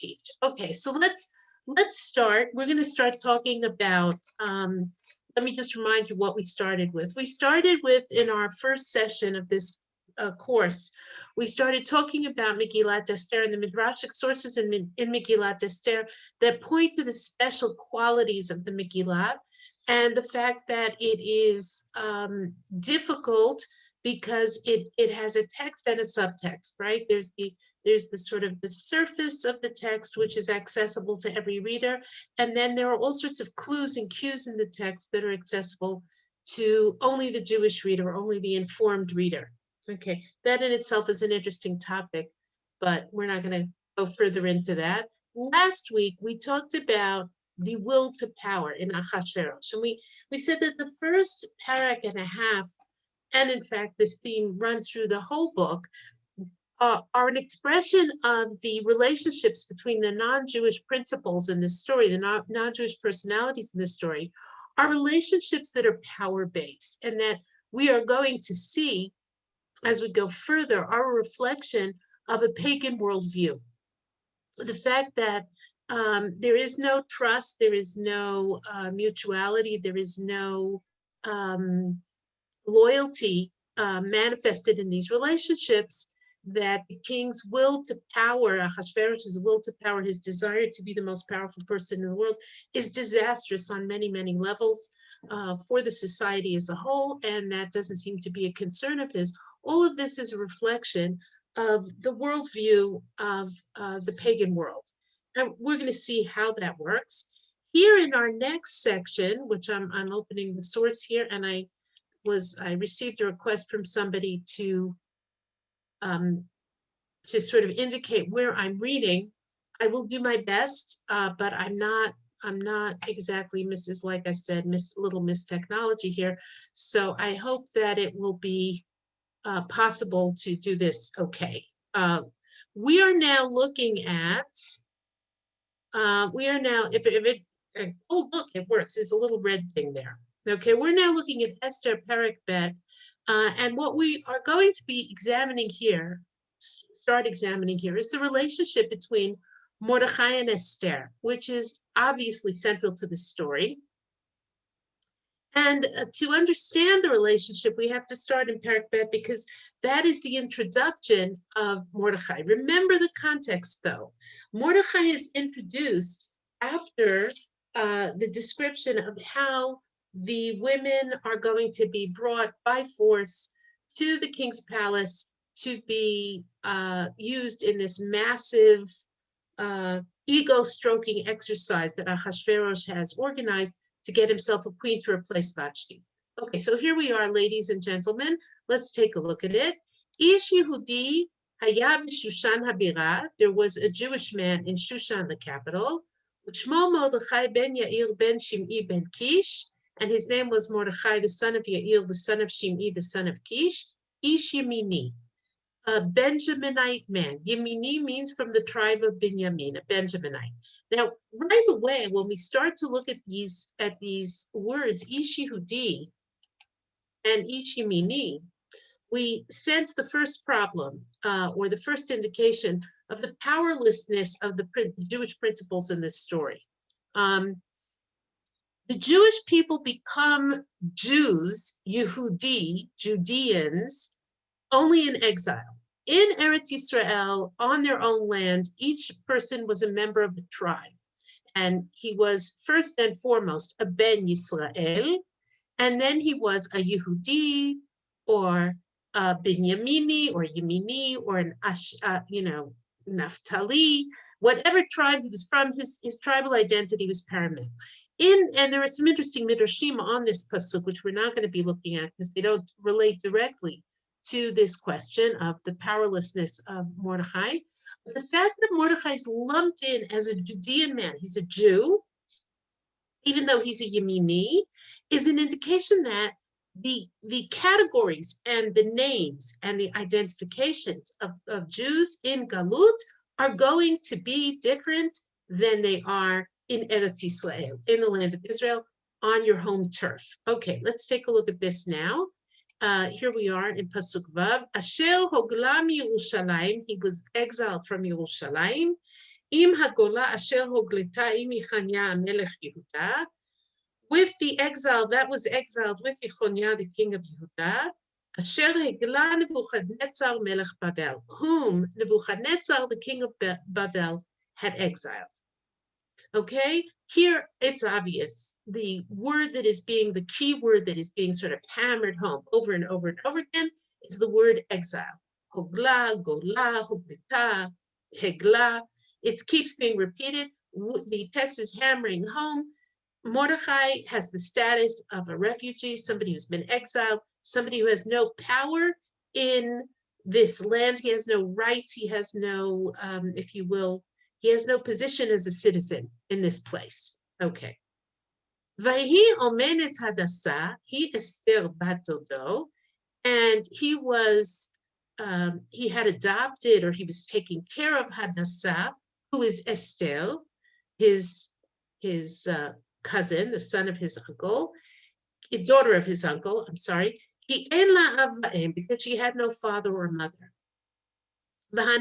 teach. Okay, so let's start. We're going to start talking about. Let me just remind you what we started with. We started with, in our first session of this course, we started talking about Megillat Esther and the Midrashic sources in Megillat Esther that point to the special qualities of the Megillat and the fact that it is difficult because it has a text and a subtext, right? There's the sort of the surface of the text, which is accessible to every reader. And then there are all sorts of clues and cues in the text that are accessible to only the Jewish reader, only the informed reader. Okay, that in itself is an interesting topic, but we're not going to go further into that. Last week, we talked about the will to power in Achashverosh. And we said that the first parak and a half, and in fact, this theme runs through the whole book, are an expression of the relationships between the non-Jewish principles in this story, the non-Jewish personalities in this story, are relationships that are power-based, and that we are going to see, as we go further, are a reflection of a pagan worldview. The fact that there is no trust, there is no mutuality, there is no loyalty manifested in these relationships, that the king's will to power, Ahasuerus's will to power, his desire to be the most powerful person in the world, is disastrous on many, many levels for the society as a whole, and that doesn't seem to be a concern of his. All of this is a reflection of the worldview of the pagan world. And we're going to see how that works. Here in our next section, which I'm opening the source here, and I received a request from somebody to sort of indicate where I'm reading. I will do my best, but I'm not exactly Mrs. Like I said, Little Miss Technology here. So I hope that it will be possible to do this okay. We are now looking at, oh, look, it works. There's a little red thing there. Okay, we're now looking at Esther Perek Bet, and what we are going to be examining here, start examining here, is the relationship between Mordechai and Esther, which is obviously central to this story. And to understand the relationship, we have to start in Perek Bet, because that is the introduction of Mordechai. Remember the context, though. Mordechai is introduced after the description of how the women are going to be brought by force to the king's palace to be used in this massive ego-stroking exercise that Ahasuerus has organized to get himself a queen to replace Vashti. Okay, so here we are, ladies and gentlemen. Let's take a look at it. Ish Yehudi Hayab Shushan Habira. There was a Jewish man in Shushan, the capital. Shmo Mordechai ben Yair ben Shim'i ben Kish. And his name was Mordechai, the son of Yair, the son of Shim'i, the son of Kish. Ish Yemini, a Benjaminite man. Yemini means from the tribe of Binyamin, a Benjaminite. Now, right away, when we start to look at these words, Ish Yehudi and Ish Yemini, we sense the first problem, or the first indication of the powerlessness of the Jewish principles in this story. The Jewish people become Jews, Yehudi, Judeans, only in exile. In Eretz Yisrael, on their own land, each person was a member of a tribe. And he was first and foremost a Ben Yisrael, and then he was a Yehudi, or a Binyamini, or Yemini, or an Naphtali, whatever tribe he was from, his tribal identity was paramount. And there are some interesting midrashim on this pasuk, which we're not going to be looking at because they don't relate directly to this question of the powerlessness of Mordechai. But the fact that Mordechai is lumped in as a Judean man, he's a Jew, even though he's a Yemini, is an indication that the categories and the names and the identifications of Jews in Galut are going to be different than they are in Eretz Yisrael, in the land of Israel, on your home turf. Okay, let's take a look at this now. Here we are in Pasuk Vav. Asher hogla mi Yerushalayim, he was exiled from Yerushalayim. Im hagola asher hogleta im Yechanya melech Yehuda, with the exile that was exiled with Yechoniah, the king of Yehuda, asher hegla Nebuchadnezzar melech Babel, whom Nebuchadnezzar, the king of Babel, had exiled. Okay, here it's obvious. The word that is being, the key word that is being sort of hammered home over and over and over again is the word exile. Hogla, gola, hoglita, hegla. It keeps being repeated. The text is hammering home. Mordechai has the status of a refugee, somebody who's been exiled, somebody who has no power in this land. He has no rights. He has no, if you will, he has no position as a citizen in this place. Okay. Vayhi omenet Hadassah, he Esther bat dodo, and he had adopted, or he was taking care of Hadassah, who is Esther, his cousin, the son of his uncle, daughter of his uncle, I'm sorry. He en la avaim, because she had no father or mother. And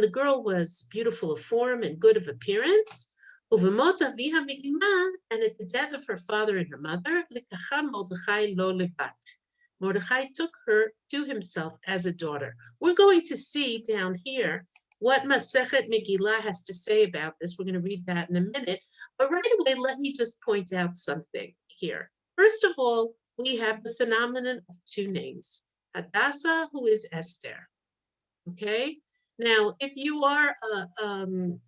the girl was beautiful of form and good of appearance. And at the death of her father and her mother, Mordechai took her to himself as a daughter. We're going to see down here what Masechet Megillah has to say about this. We're going to read that in a minute. But right away, let me just point out something here. First of all, we have the phenomenon of two names. Hadassah, who is Esther. Okay. Now, if you are an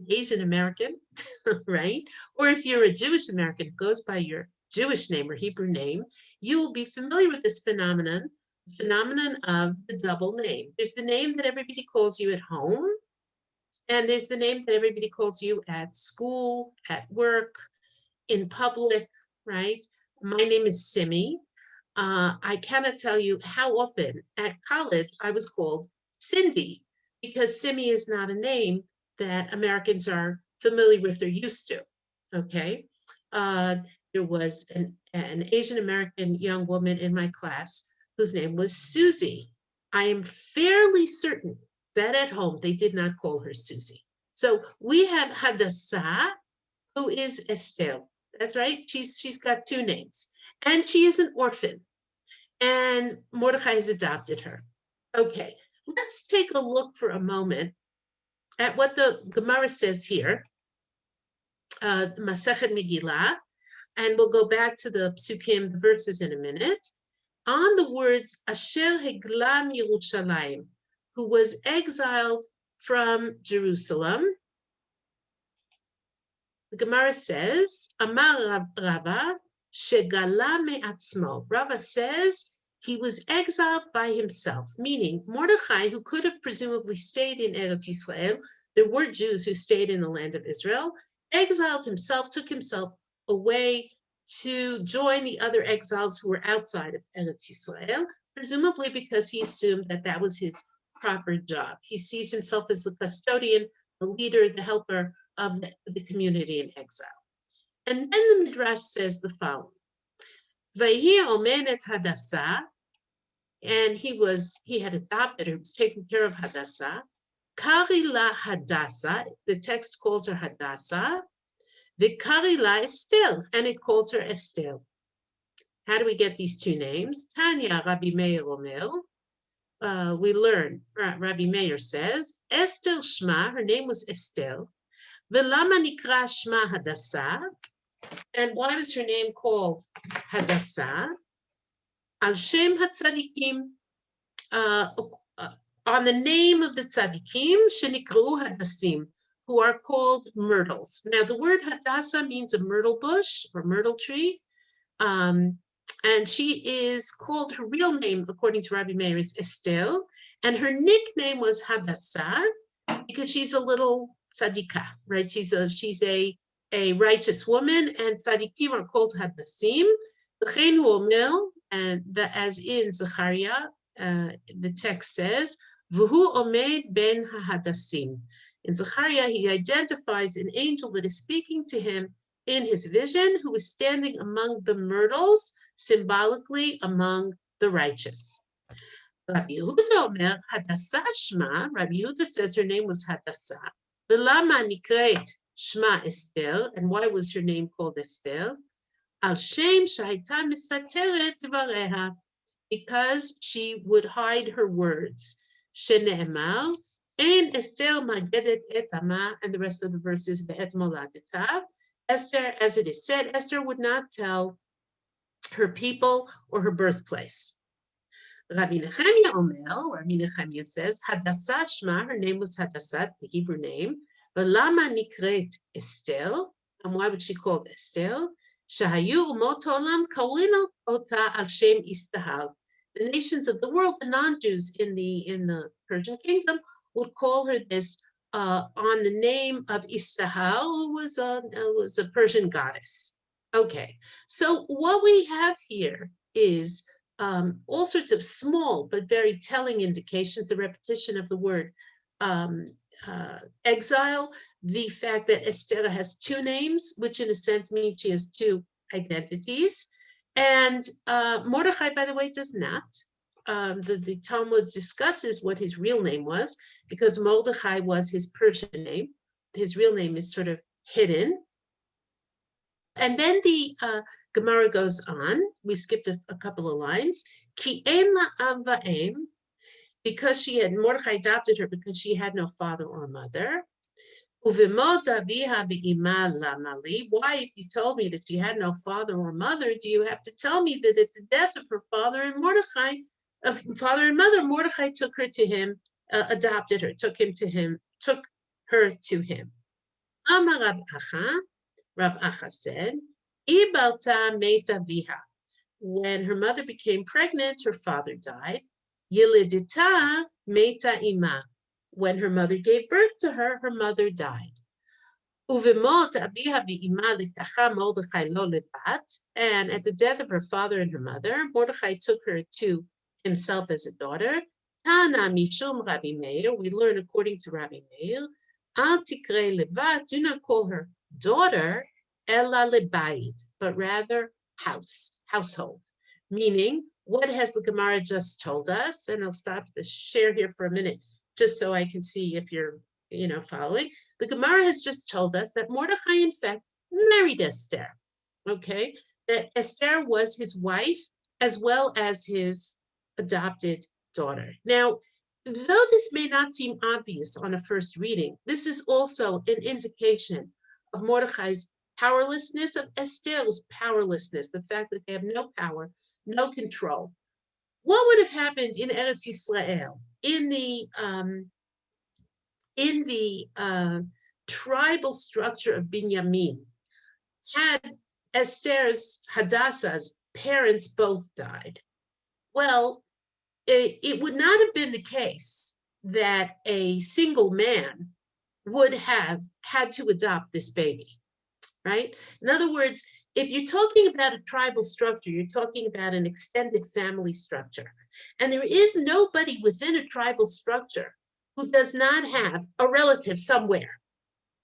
Asian American, right, or if you're a Jewish American who goes by your Jewish name or Hebrew name, you will be familiar with this phenomenon of the double name. There's the name that everybody calls you at home, and there's the name that everybody calls you at school, at work, in public, right? My name is Simi. I cannot tell you how often at college I was called Cindy, because Simi is not a name that Americans are familiar with or used to. Okay. There was an Asian American young woman in my class whose name was Susie. I am fairly certain that at home they did not call her Susie. So we have Hadassah, who is Esther. That's right. She's got two names, and she is an orphan. And Mordechai has adopted her. Okay, let's take a look for a moment at what the Gemara says here, Masechet Megillah, and we'll go back to the psukim, the verses in a minute. On the words Asher Heglam Yerushalayim, who was exiled from Jerusalem. The Gemara says, Amar Rava, Shegala me'atzmo. Rava says he was exiled by himself, meaning Mordechai, who could have presumably stayed in Eretz Yisrael, there were Jews who stayed in the land of Israel, exiled himself, took himself away to join the other exiles who were outside of Eretz Yisrael, presumably because he assumed that that was his proper job. He sees himself as the custodian, the leader, the helper of the community in exile. And then the Midrash says the following. Vayhi omenet Hadassah, and he had adopted her, he was taking care of Hadassah. Karila Hadassah, the text calls her Hadassah. Vikarila Esther, and it calls her Esther. How do we get these two names? Tanya Rabbi Meir Omer. We learn, Rabbi Meir says, Esther Shma, her name was Esther. Velama nikra Shma Hadassah. And why was her name called Hadassah? Al Shem HaTzadikim, on the name of the Tzadikim, Shenikru Hadassim, who are called myrtles. Now, the word Hadassah means a myrtle bush or myrtle tree. And she is called, her real name, according to Rabbi Meir, is Esther. And her nickname was Hadassah because she's a little tzadikah, right? She's a righteous woman, and tzadikim are called hadassim. And as in Zechariah, the text says, "V'hu omed ben hahadassim." In Zechariah, he identifies an angel that is speaking to him in his vision, who is standing among the myrtles, symbolically among the righteous. Rabbi Yehuda Omer, Hadassah Shma, Rabbi Yehuda says her name was Hadassah. V'lama nikret Shma Esther, and why was her name called Esther? Al Shem Shahita Misateret Dvareha, because she would hide her words. Shene'emar, Ein Esther Magedet et Ama, and the rest of the verses, Ve'et Moladeta. Esther, as it is said, Esther would not tell her people or her birthplace. Rabbi Nechemia Omer, Rabbi Nechemia says, Hadassah Shma, her name was Hadassah, the Hebrew name. V'lama nikret Esther, and why would she call Esther? Shahayu umot olam karin ota al shem Istahar. The nations of the world, the non-Jews in the Persian kingdom, would call her this on the name of Istahar, who was a Persian goddess. Okay, so what we have here is all sorts of small but very telling indications, the repetition of the word exile, the fact that Esther has two names, which in a sense means she has two identities. And Mordechai, by the way, does not. The Talmud discusses what his real name was, because Mordechai was his Persian name. His real name is sort of hidden. And then the Gemara goes on. We skipped a couple of lines. Ki ein la av va'em, because Mordechai adopted her because she had no father or mother. Uvimot aviha be'ima lamali. Why, if you told me that she had no father or mother, do you have to tell me that at the death of her father and mother, Mordechai took her to him, adopted her, took her to him. Amar Rav Acha. Rav Acha said, Ibalta meta viha. When her mother became pregnant, her father died. Yilidita meta ima. When her mother gave birth to her, her mother died. Uvimot aviha v'ima litacha Mordechai lo levat. And at the death of her father and her mother, Mordechai took her to himself as a daughter. Tana mishum Rabbi Meir. We learn according to Rabbi Meir. Al tikre levat. Do not call her daughter, ella lebayit, but rather household. Meaning, what has the Gemara just told us? And I'll stop the share here for a minute, just so I can see if you're, following. The Gemara has just told us that Mordechai, in fact, married Esther. Okay, that Esther was his wife as well as his adopted daughter. Now, though this may not seem obvious on a first reading, this is also an indication of Mordechai's powerlessness, of Esther's powerlessness, the fact that they have no power, no control. What would have happened in Eretz Yisrael, in the tribal structure of Binyamin, had Hadassah's parents both died? Well, it would not have been the case that a single man would have had to adopt this baby, right? In other words, if you're talking about a tribal structure, you're talking about an extended family structure, and there is nobody within a tribal structure who does not have a relative somewhere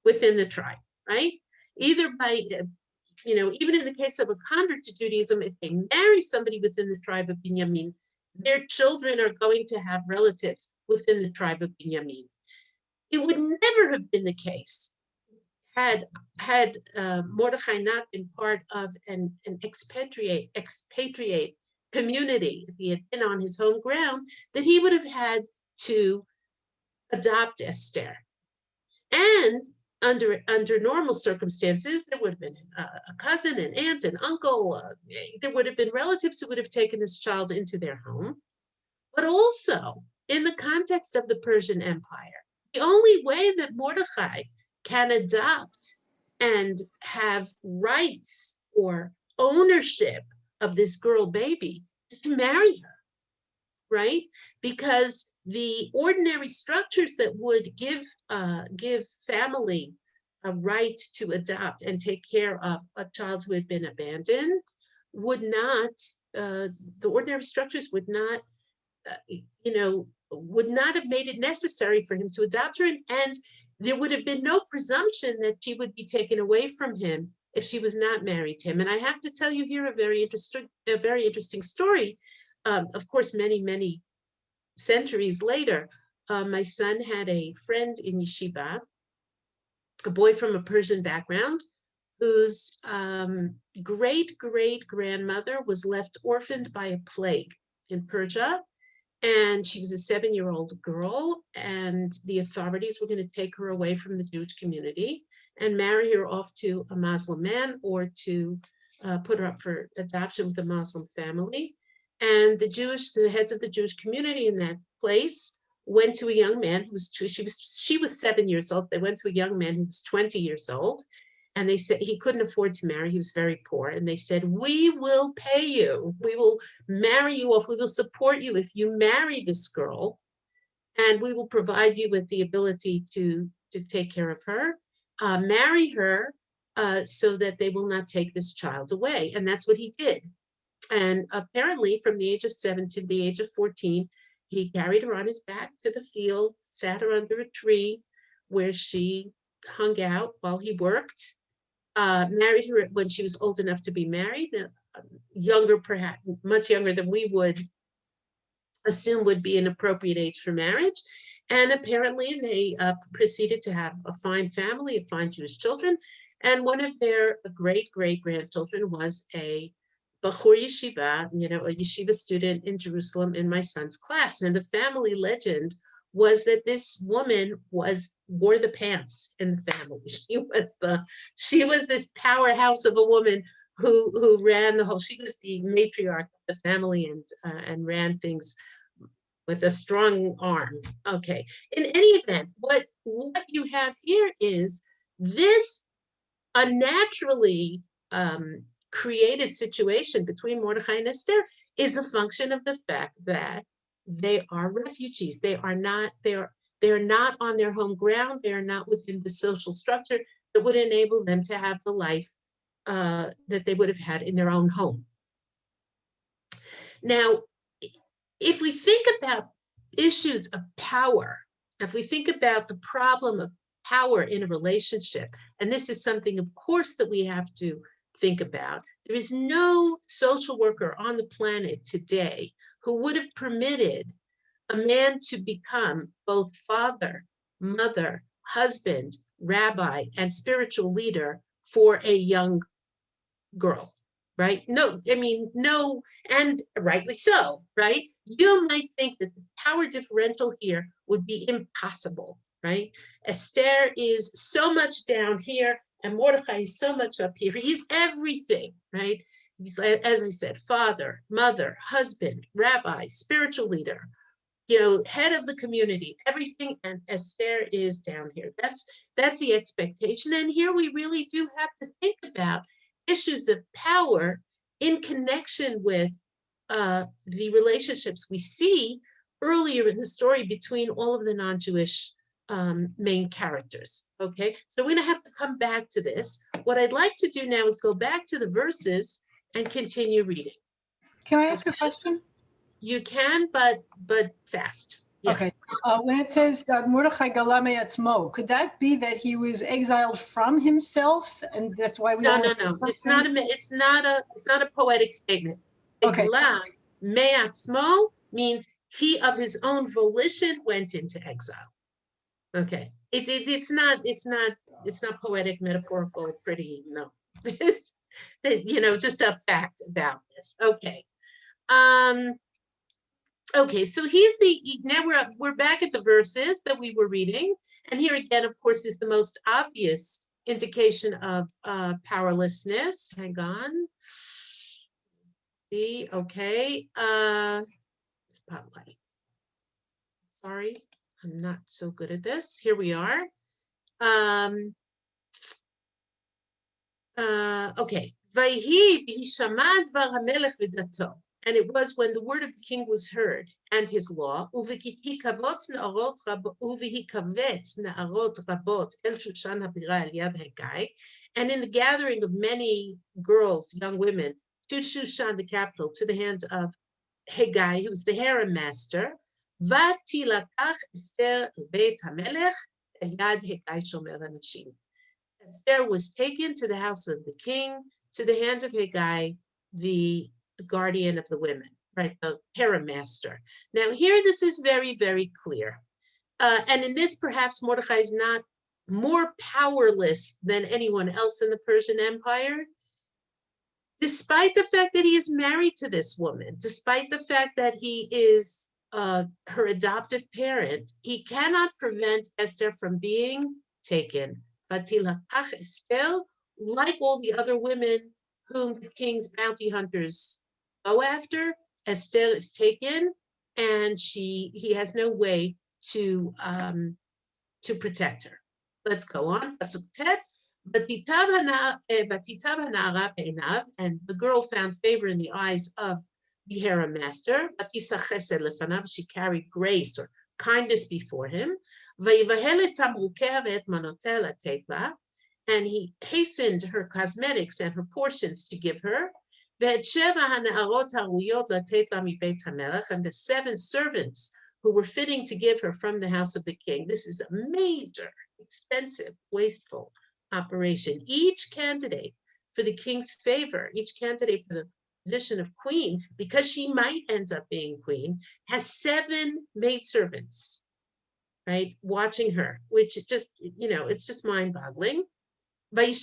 within the tribe, right? Either by, even in the case of a convert to Judaism, if they marry somebody within the tribe of Binyamin, their children are going to have relatives within the tribe of Binyamin. It would never have been the case had Mordechai not been part of an expatriate community, if he had been on his home ground, that he would have had to adopt Esther. And under normal circumstances, there would have been a cousin, an aunt, an uncle. There would have been relatives who would have taken this child into their home. But also, in the context of the Persian Empire, the only way that Mordechai can adopt and have rights or ownership of this girl baby is to marry her, right? Because the ordinary structures that would give family a right to adopt and take care of a child who had been abandoned would not, the ordinary structures would not, would not have made it necessary for him to adopt her, and there would have been no presumption that she would be taken away from him if she was not married to him. And I have to tell you here a very interesting story. Of course, many, many centuries later, my son had a friend in yeshiva, a boy from a Persian background, whose great great grandmother was left orphaned by a plague in Persia. And she was a 7-year-old girl, and the authorities were going to take her away from the Jewish community and marry her off to a Muslim man, or to put her up for adoption with a Muslim family. And the heads of the Jewish community in that place went to a young man who was she was 7 years old. They went to a young man who was 20 years old, and they said he couldn't afford to marry. He was very poor. And they said, we will pay you. We will marry you off. We will support you if you marry this girl, and we will provide you with the ability to take care of her. Marry her so that they will not take this child away. And that's what he did. And apparently, from the age of 7 to the age of 14, he carried her on his back to the field, sat her under a tree where she hung out while he worked. Married her when she was old enough to be married, younger, perhaps much younger than we would assume would be an appropriate age for marriage. And apparently they proceeded to have a fine family of fine Jewish children. And one of their great great grandchildren was a Bachur Yeshiva, a yeshiva student in Jerusalem in my son's class. And the family legend was that this woman wore the pants in the family. She was this powerhouse of a woman who ran the whole. She was the matriarch of the family, and ran things with a strong arm. Okay. In any event, what you have here is this unnaturally created situation between Mordechai and Esther is a function of the fact that they are refugees. They are not on their home ground. They are not within the social structure that would enable them to have the life that they would have had in their own home. Now, if we think about issues of power, if we think about the problem of power in a relationship, and this is something, of course, that we have to think about, there is no social worker on the planet today who would have permitted a man to become both father, mother, husband, rabbi, and spiritual leader for a young girl, right? No, and rightly so, right? You might think that the power differential here would be impossible, right? Esther is so much down here, and Mordechai is so much up here. He's everything, right? He's, as I said, father, mother, husband, rabbi, spiritual leader, head of the community, everything. And Esther is down here. That's the expectation. And here we really do have to think about issues of power in connection with the relationships we see earlier in the story between all of the non-Jewish main characters. Okay, so we're going to have to come back to this. What I'd like to do now is go back to the verses and continue reading. Can I ask a question? You can, but fast. Yeah. Okay. When it says Mordechai Gala me'atzmo, could that be that he was exiled from himself, and that's why we? No. It's not a poetic statement. Okay. Gala me'atzmo means he of his own volition went into exile. Okay. It's not poetic, metaphorical, pretty. No. It's just a fact about this. Okay. Okay, so now we're back at the verses that we were reading, and here again, of course, is the most obvious indication of powerlessness. Hang on. See, okay. Spotlight. Sorry, I'm not so good at this. Here we are. Okay. Vayhi b'hishamad dvar hamelech v'dato. And it was when the word of the king was heard, and his law, and in the gathering of many girls, young women, to Shushan, the capital, to the hand of Hegai, who was the harem master, Esther was taken to the house of the king, to the hand of Hegai, the guardian of the women. right? The harem master. Now here, this is very, very clear. And in this, perhaps Mordechai is not more powerless than anyone else in the Persian Empire, despite the fact that he is married to this woman, despite the fact that he is her adoptive parent, he cannot prevent Esther from being taken. Vatilakach Esther, like all the other women whom the king's bounty hunters go after, Esther is taken, and he has no way to protect her. Let's go on. Pasuk Tet. And the girl found favor in the eyes of the harem master. She carried grace or kindness before him. And he hastened her cosmetics and her portions to give her. And the 7 servants who were fitting to give her from the house of the king. This is a major, expensive, wasteful operation. Each candidate for the king's favor, each candidate for the position of queen, because she might end up being queen, has 7 maidservants, right, watching her, which just, it's just mind-boggling. And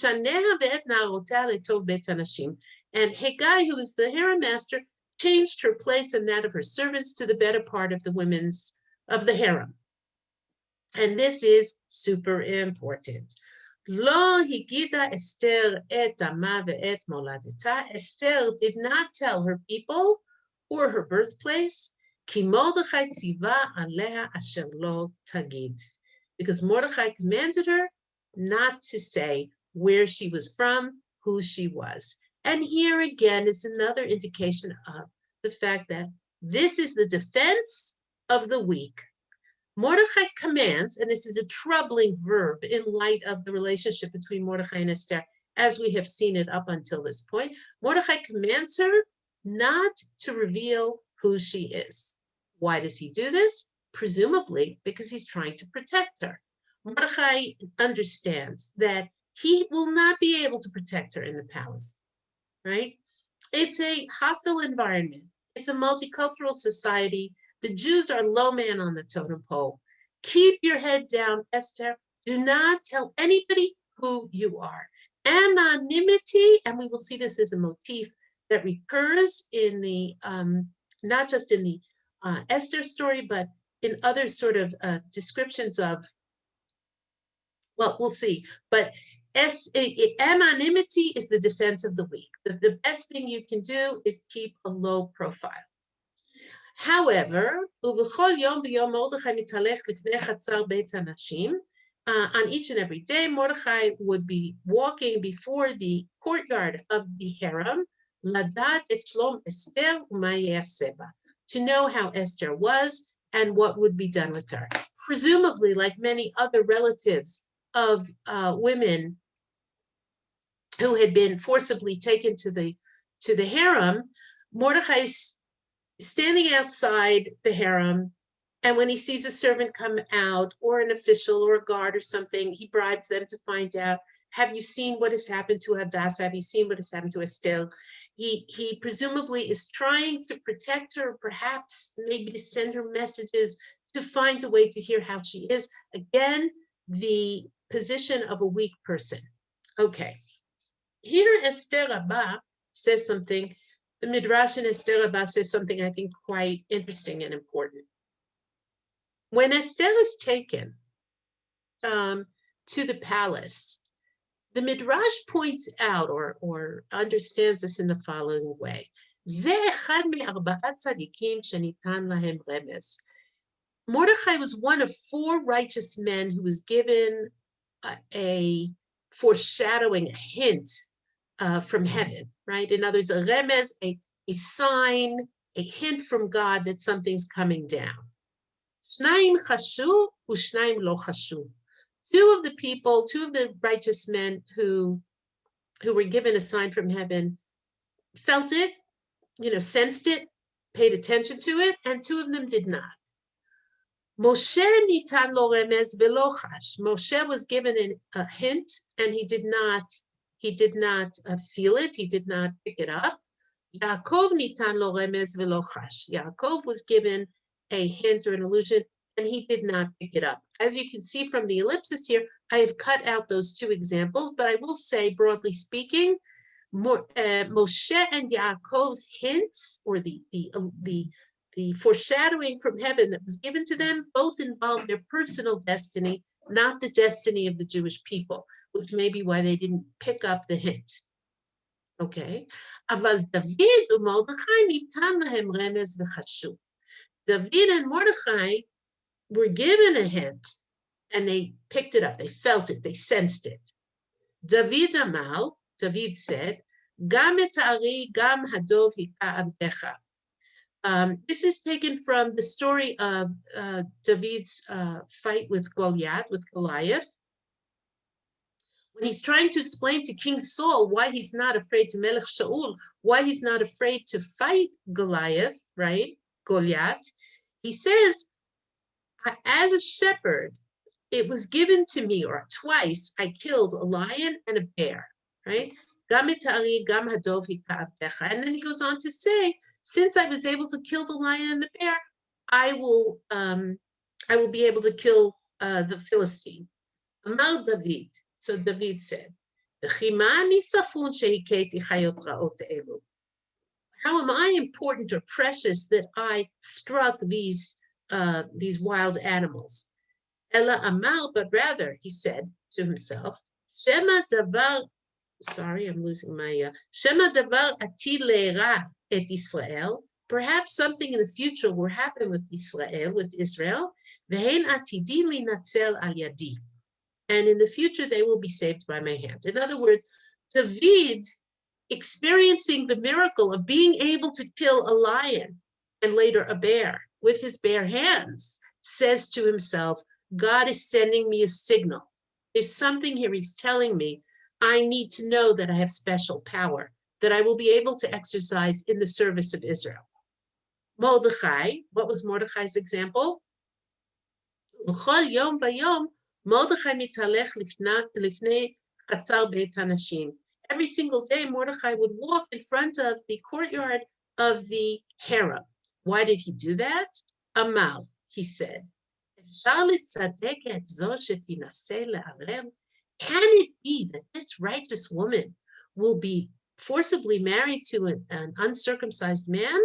Hegai, who is the harem master, changed her place and that of her servants to the better part of the women's of the harem. And this is super important. Lo higida Esther et ama ve'et moladeta. Esther did not tell her people or her birthplace, ki Mordechai tziva aleha asher lo tagid, because Mordechai commanded her not to say where she was from, who she was. And here again is another indication of the fact that this is the defense of the weak. Mordechai commands, and this is a troubling verb in light of the relationship between Mordechai and Esther, as we have seen it up until this point. Mordechai commands her not to reveal who she is. Why does he do this? Presumably because he's trying to protect her. Mordechai understands that he will not be able to protect her in the palace, right? It's a hostile environment. It's a multicultural society. The Jews are low man on the totem pole. Keep your head down, Esther. Do not tell anybody who you are. Anonymity, and we will see this as a motif that recurs in the, not just in the Esther story, but in other sort of descriptions of, well, we'll see. But anonymity is the defense of the weak. The best thing you can do is keep a low profile. However, on each and every day, Mordechai would be walking before the courtyard of the harem, to know how Esther was and what would be done with her. Presumably, like many other relatives of women who had been forcibly taken to the harem, Mordechai is standing outside the harem, and when he sees a servant come out, or an official or a guard or something, he bribes them to find out, have you seen what has happened to Hadassah? Have you seen what has happened to Esther? He presumably is trying to protect her, perhaps maybe to send her messages, to find a way to hear how she is. Again, the position of a weak person. Okay. Here, Esther Rabbah says something. The Midrash in Esther Rabbah says something I think quite interesting and important. When Esther is taken to the palace, the Midrash points out or understands this in the following way. Mordechai was one of 4 righteous men who was given a foreshadowing, a hint from heaven, right? In other words, a remez, a sign, a hint from God that something's coming down. Shnaim chashu u'shnaim lo chashu. 2 of the righteous men who were given a sign from heaven felt it, sensed it, paid attention to it, and 2 of them did not. Moshe nitan lo remez velo chash. Moshe was given a hint, and he did not feel it. He did not pick it up. Yaakov nitan lo remez velo chash. Yaakov was given a hint or an illusion, and he did not pick it up. As you can see from the ellipsis here, I have cut out those two examples, but I will say, broadly speaking, Moshe and Yaakov's hints, or the foreshadowing from heaven that was given to them, both involved their personal destiny, not the destiny of the Jewish people, which may be why they didn't pick up the hint. Okay, אבל דוד ומרדכי ניתן להם רמז וחשוב. David and Mordechai were given a hint, and they picked it up, they felt it, they sensed it. David Amar, David said, Gam et ha'ari, gam hadov hika avdecha. This is taken from the story of David's fight with Goliath. When he's trying to explain to King Saul why he's not afraid to Melech Shaul, why he's not afraid to fight Goliath, right? Goliath. He says, as a shepherd, it was given to me, or twice I killed a lion and a bear, right? And then he goes on to say, since I was able to kill the lion and the bear, I will be able to kill the Philistine. Amar David. So David said, how am I important or precious that I struck these wild animals? Ella Amar, but rather, he said to himself, Shema davar, sorry, I'm losing my, Shema davar atid le'era et Israel, perhaps something in the future will happen with Israel, ve'hen atidin linatzel al yadi. And in the future, they will be saved by my hand. In other words, David, experiencing the miracle of being able to kill a lion and later a bear with his bare hands, says to himself, God is sending me a signal. There's something here he's telling me. I need to know that I have special power, that I will be able to exercise in the service of Israel. Mordechai, what was Mordechai's example? Yom vayom, Mordechai mitalech lifnei chatzar beit hanashim. Every single day, Mordechai would walk in front of the courtyard of the harem. Why did he do that? Amar, he said, can it be that this righteous woman will be forcibly married to an uncircumcised man?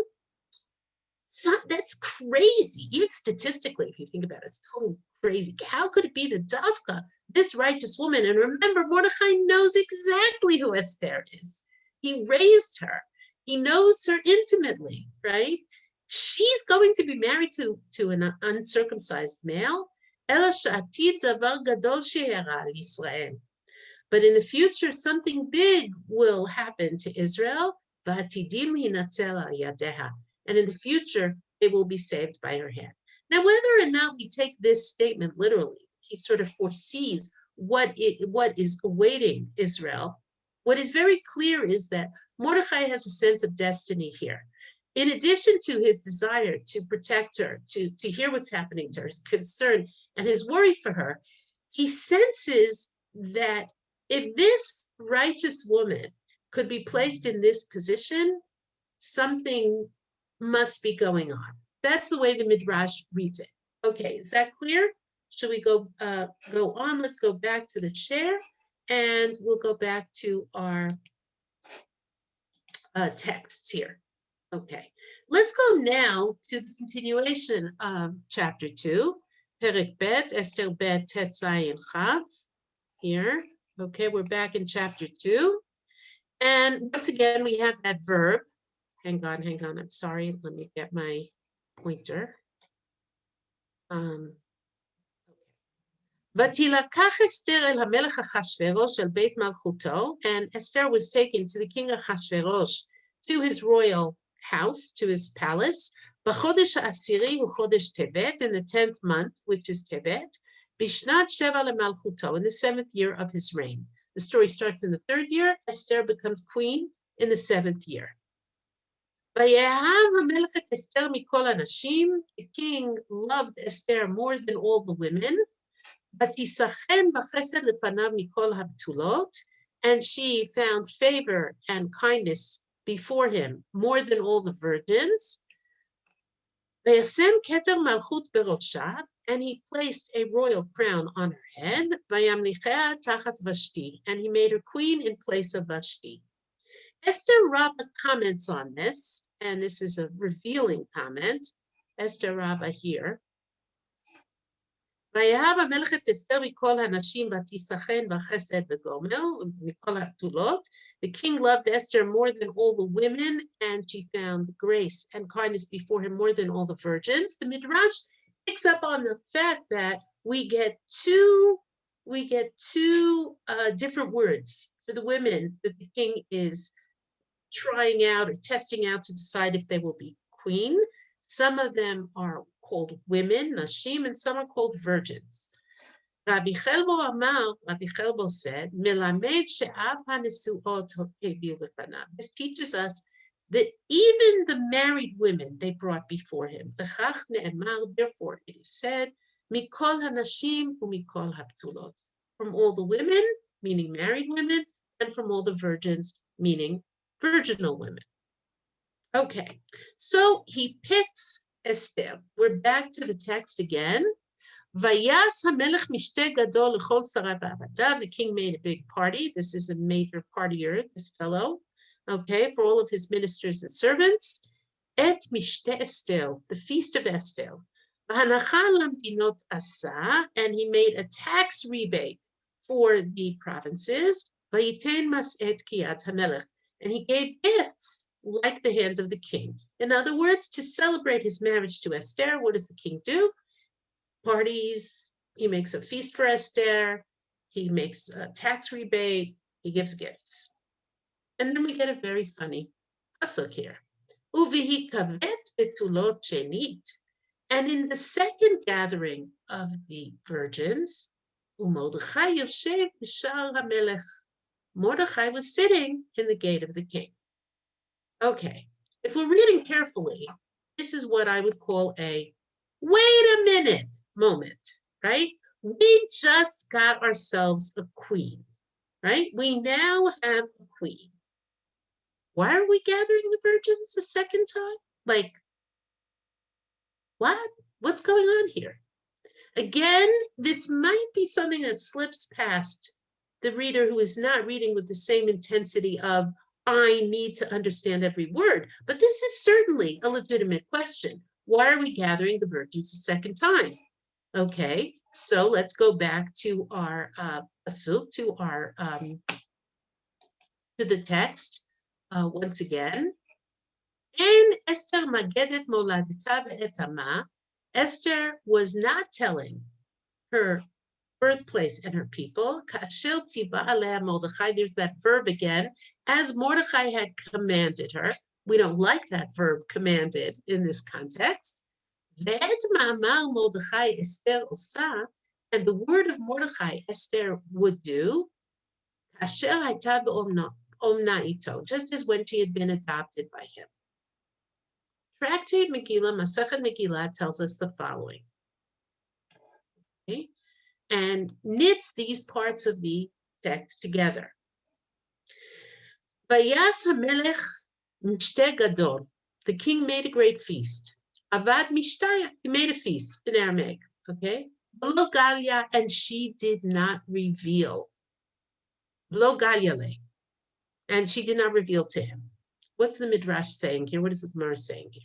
That's crazy. Even statistically, if you think about it, it's totally crazy. How could it be that Davka, this righteous woman, and remember, Mordechai knows exactly who Esther is. He raised her. He knows her intimately, right? She's going to be married to an uncircumcised male. But in the future, something big will happen to Israel. And in the future, they will be saved by her hand. Now, whether or not we take this statement literally, he sort of foresees what is awaiting Israel. What is very clear is that Mordechai has a sense of destiny here. In addition to his desire to protect her, to hear what's happening to her, his concern and his worry for her, he senses that if this righteous woman could be placed in this position, something must be going on. That's the way the Midrash reads it. Okay, is that clear? Should we go on? Let's go back to the chair, and we'll go back to our texts here. Okay, let's go now to the continuation of chapter 2, Perek Bet, Esther Bet, Tet Zayin Chav, here. Okay, we're back in chapter 2. And once again, we have that verb. Hang on, I'm sorry. Let me get my pointer. ותילקח אסתר אל המלך אחשוורוש אל בית מלכותו, and Esther was taken to the king Achashverosh, to his royal house, to his palace, בחודש העשירי הוא חודש טבת, in the 10th month, which is טבת, בשנת 7 למלכותו, in the 7th year of his reign. The story starts in the 3rd year. Esther becomes queen in the 7th year. ויאהב המלך את אסתר מכל הנשים, the king loved Esther more than all the women, ותיסחן בחסד לפניו מכל הבתולות, and she found favor and kindness before him more than all the virgins. Vayasem keter malchut berosha, and he placed a royal crown on her head. Vayamlichea tachat Vashti, and he made her queen in place of Vashti. Esther Rabbah comments on this, and this is a revealing comment. Esther Rabbah here. ויאהב המלך את אסתר מכל הנשים ותיסחן בחסד וגומר, מכל הבתולות. The king loved Esther more than all the women, and she found grace and kindness before him more than all the virgins. The Midrash picks up on the fact that we get two different words for the women that the king is trying out or testing out to decide if they will be queen. Some of them are called women, nashim, and some are called virgins. Rabbi Chelbo said, Melamed she'av hanesuot hebiu lefanav. This teaches us that even the married women they brought before him. V'chach ne'emar, therefore it is said, mikol hanashim u'mikol habtulot. From all the women, meaning married women, and from all the virgins, meaning virginal women. Okay, so he picks Esther. We're back to the text again. Vayas hamelech mishte gadol l'chol sarav v'avadav. The king made a big party. This is a major partier, this fellow. Okay, for all of his ministers and servants. Et mishte Esther, the feast of Esther. V'hanacha lamdinot asa, and he made a tax rebate for the provinces. Vayiten mas et kiyat hamelech, and he gave gifts like the hands of the king. In other words, to celebrate his marriage to Esther, what does the king do? Parties, he makes a feast for Esther, he makes a tax rebate, he gives gifts. And then we get a very funny pasuk here. Uvihi kavet betulot shenit. And in the second gathering of the virgins, Mordechai yoshev b'shar hamelech. Mordechai was sitting in the gate of the king. Okay, if we're reading carefully, this is what I would call a wait a minute moment, right? We just got ourselves a queen, right? We now have a queen. Why are we gathering the virgins a second time? Like, what? What's going on here? Again, this might be something that slips past the reader who is not reading with the same intensity of, I need to understand every word. But this is certainly a legitimate question. Why are we gathering the virgins a second time? Okay, so let's go back to our pasuk, to our to the text once again. En Esther magedet moladita ve'etama. Esther was not telling her birthplace and her people. Kashil tiba aleh Mordechai. There's that verb again, as Mordechai had commanded her. We don't like that verb commanded in this context. Ve'et ma'amar Mordechai Esther osa, and the word of Mordechai Esther would do. Asher hayta be'omna ito, just as when she had been adopted by him. Tractate Megillah, Masechet Megillah tells us the following. Okay? And knits these parts of the text together. Vayas hamelech mishte gadol. The king made a great feast. Avad mishtaya. He made a feast in Aramaic. Okay. V'lo galia, and she did not reveal. V'lo galyale, and she did not reveal to him. What's the Midrash saying here? What is the Gemara saying here?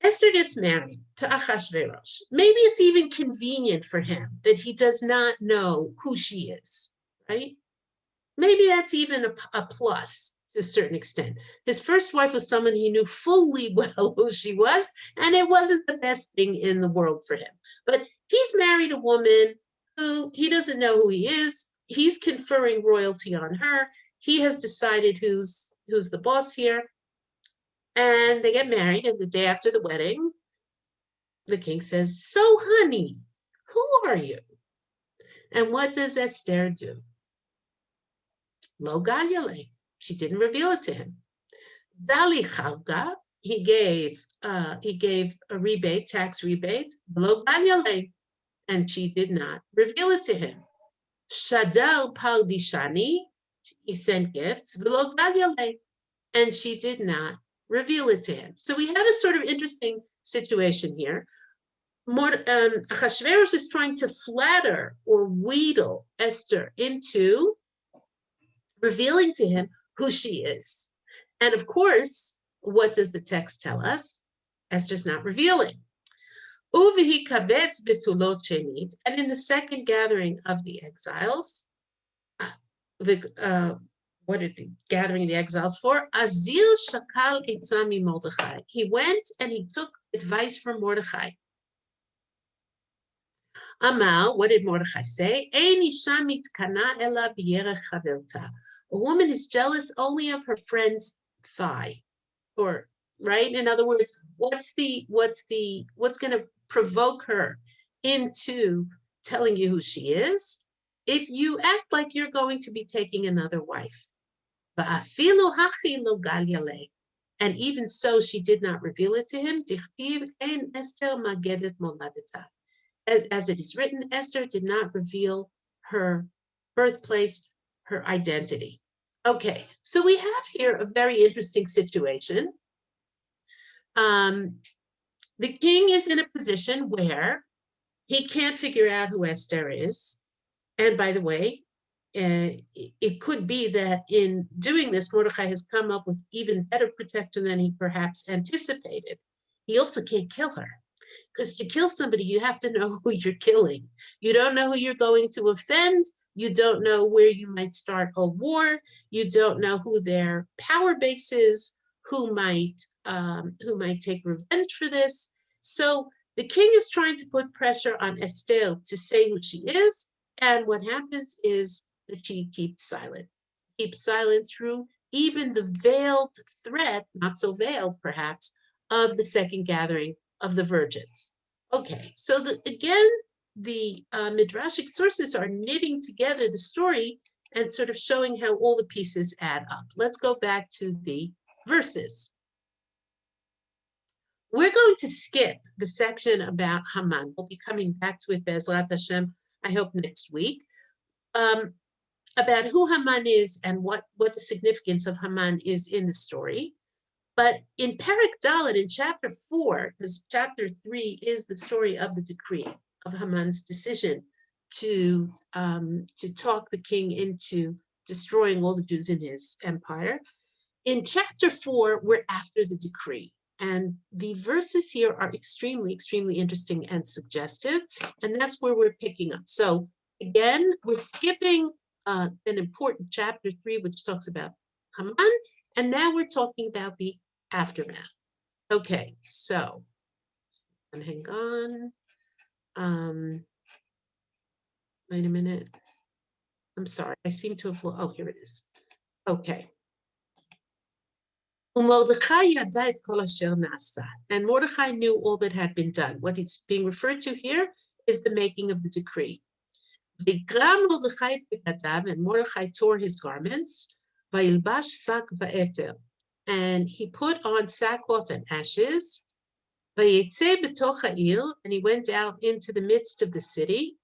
Esther gets married to Achashverosh. Maybe it's even convenient for him that he does not know who she is, right? Maybe that's even a plus to a certain extent. His first wife was someone he knew fully well who she was, and it wasn't the best thing in the world for him. But he's married a woman who he doesn't know who he is. He's conferring royalty on her. He has decided who's the boss here. And they get married, and the day after the wedding, the king says, so honey, who are you? And what does Esther do? Lo galyale. She didn't reveal it to him. Dali chalga. He gave a rebate, tax rebate. Lo galyale. And she did not reveal it to him. Shadar pardishani. He sent gifts. Lo galyale. and she did not reveal it to him. So we have a sort of interesting situation here. Achashverosh is trying to flatter or wheedle Esther into revealing to him who she is. And of course, what does the text tell us? Esther's not revealing. Uvihi kavetz betulot shenit, and in the second gathering of the exiles, what is the gathering of the exiles for? Azil shakal etzami Mordechai. He went and he took advice from Mordechai. Amal, what did Mordechai say? Ein isha mitkana ela b'yerech chavelta. A woman is jealous only of her friend's thigh, or right. In other words, what's going to provoke her into telling you who she is? If you act like you're going to be taking another wife. And even so, she did not reveal it to him. As it is written, Esther did not reveal her birthplace, her identity. Okay, so we have here a very interesting situation. The king is in a position where he can't figure out who Esther is. And by the way, it could be that in doing this, Mordechai has come up with even better protection than he perhaps anticipated. He also can't kill her, because to kill somebody, you have to know who you're killing. You don't know who you're going to offend. You don't know where you might start a war. You don't know who their power base is, who might take revenge for this. So the king is trying to put pressure on Esther to say who she is, and what happens is that she keeps silent through even the veiled threat, not so veiled perhaps, of the second gathering of the virgins. Okay, so again, the Midrashic sources are knitting together the story and sort of showing how all the pieces add up. Let's go back to the verses. We're going to skip the section about Haman. We'll be coming back to it, Be'ezrat Hashem, I hope next week, about who Haman is and what the significance of Haman is in the story. But in Perek Dalet, in chapter 4, because chapter 3 is the story of the decree of Haman's decision to talk the king into destroying all the Jews in his empire. In chapter 4, we're after the decree. And the verses here are extremely, extremely interesting and suggestive. And that's where we're picking up. So again, we're skipping an important chapter 3, which talks about Haman. And now we're talking about the aftermath. Okay, so, and hang on. Wait a minute. I'm sorry, I seem to have, oh, here it is. Okay. And Mordechai knew all that had been done. What is being referred to here is the making of the decree. And Mordechai tore his garments, and he put on sackcloth and ashes, and he went out into the midst of the city,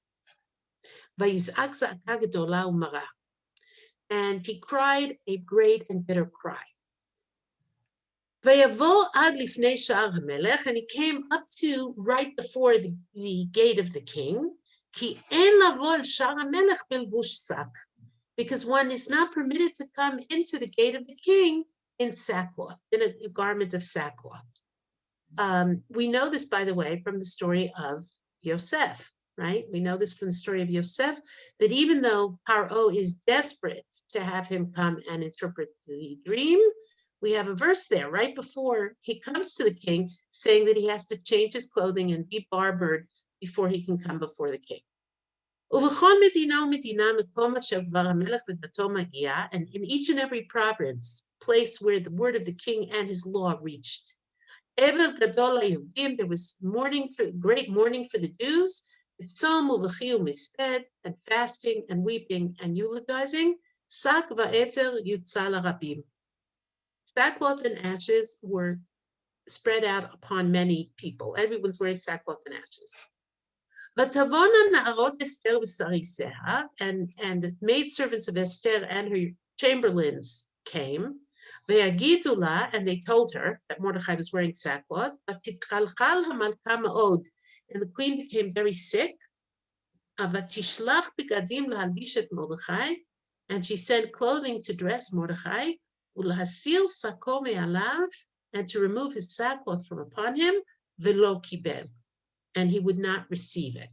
and he cried a great and bitter cry. And he came up to right before the gate of the king, because one is not permitted to come into the gate of the king in sackcloth, in a garment of sackcloth. We know this, by the way, from the story of Yosef, right? We know this from the story of Yosef, that even though Paro is desperate to have him come and interpret the dream, we have a verse there right before he comes to the king saying that he has to change his clothing and be barbered before he can come before the king. And in each and every province, place where the word of the king and his law reached, there was great mourning for the Jews, and fasting and weeping and eulogizing. Sackcloth and ashes were spread out upon many people. Everyone's wearing sackcloth and ashes. And the maidservants of Esther and her chamberlains came. Ve'yagidu and they told her that Mordechai was wearing sackcloth. Vatitchalchal hamalka ma'od, and the queen became very sick. Vatishlach bigadim lahalbish et Mordechai, and she sent clothing to dress Mordechai, ulhasil sako me'alav, and to remove his sackcloth from upon him, velo kibel, and he would not receive it.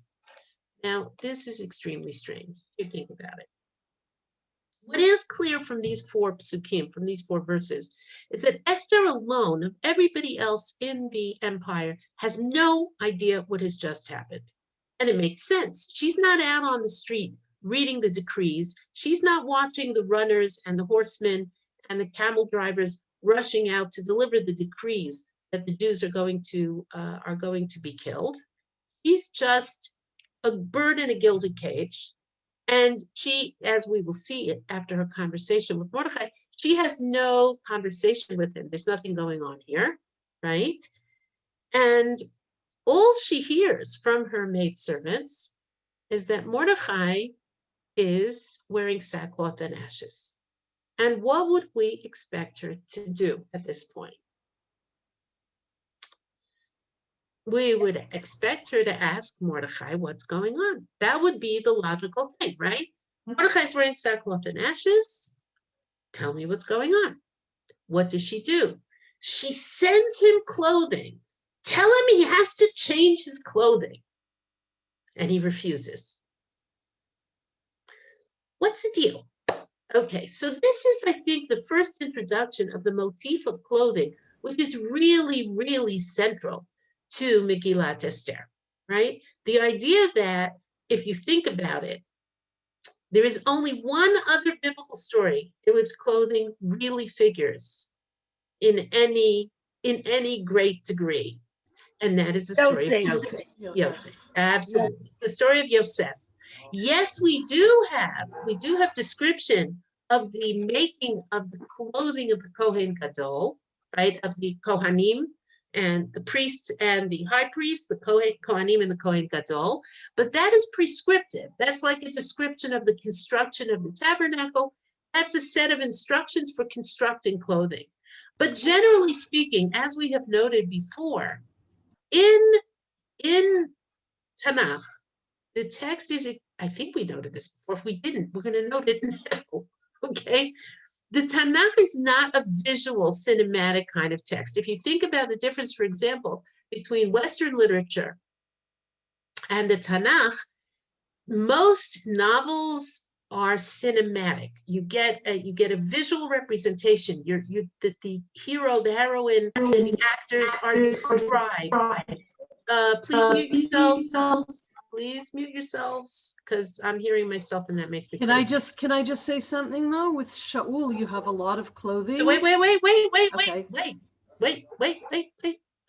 Now, this is extremely strange if you think about it. What is clear from these 4 psukim, from these 4 verses, is that Esther alone, of everybody else in the empire, has no idea what has just happened. And it makes sense. She's not out on the street reading the decrees. She's not watching the runners and the horsemen and the camel drivers rushing out to deliver the decrees that the Jews are going to be killed. She's just a bird in a gilded cage. And she, as we will see after her conversation with Mordechai, she has no conversation with him. There's nothing going on here, right? And all she hears from her maidservants is that Mordechai is wearing sackcloth and ashes. And what would we expect her to do at this point? We would expect her to ask Mordechai what's going on. That would be the logical thing, right? Mordechai's wearing sackcloth and ashes. Tell me what's going on. What does she do? She sends him clothing. Tell him he has to change his clothing. And he refuses. What's the deal? Okay, so this is, I think, the first introduction of the motif of clothing, which is really, really central to Megillat Esther, right? The idea that, if you think about it, there is only one other biblical story in which clothing really figures in any great degree, and that is the story of Yosef. Yosef, absolutely, the story of Yosef. Yes, we do have description of the making of the clothing of the Kohen Gadol, right? Of the Kohanim and the priests and the high priest, the Kohanim and the Kohen Gadol. But that is prescriptive. That's like a description of the construction of the tabernacle. That's a set of instructions for constructing clothing. But generally speaking, as we have noted before, in Tanakh, the text is, I think we noted this before. If we didn't, we're going to note it now, okay? The Tanakh is not a visual, cinematic kind of text. If you think about the difference, for example, between Western literature and the Tanakh, most novels are cinematic. You get a visual representation. The hero, the heroine, and the actors are described. Please mute yourselves. Please mute yourselves, because I'm hearing myself and that makes me crazy. Can I just say something though? With Shaul, you have a lot of clothing. So wait. Okay. Wait.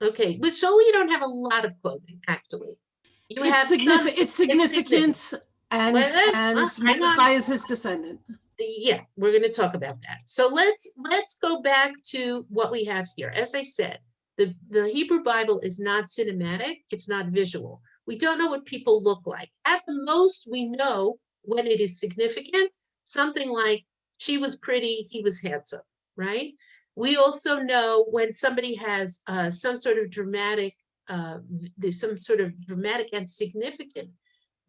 Okay, with Shaul, you don't have a lot of clothing, actually. It's significant, and Mordechai is his descendant. Yeah, we're going to talk about that. So let's go back to what we have here. As I said, the Hebrew Bible is not cinematic. It's not visual. We don't know what people look like. At the most, we know when it is significant, something like she was pretty, he was handsome, right? We also know when somebody has some sort of dramatic, there's some sort of dramatic and significant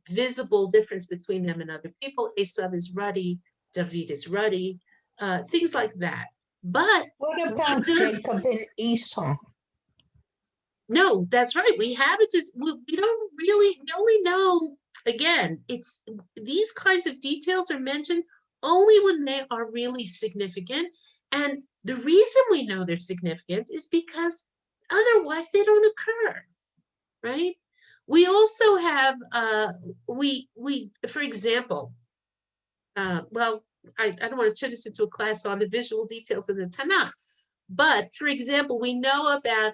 visible difference between them and other people. Esav is ruddy, David is ruddy, things like that. But what about Jacob and Esau? No, that's right. We have it just, we only know, again, it's these kinds of details are mentioned only when they are really significant. And the reason we know they're significant is because otherwise they don't occur, right? We also have, for example, well, I don't want to turn this into a class on the visual details in the Tanakh. But for example, we know about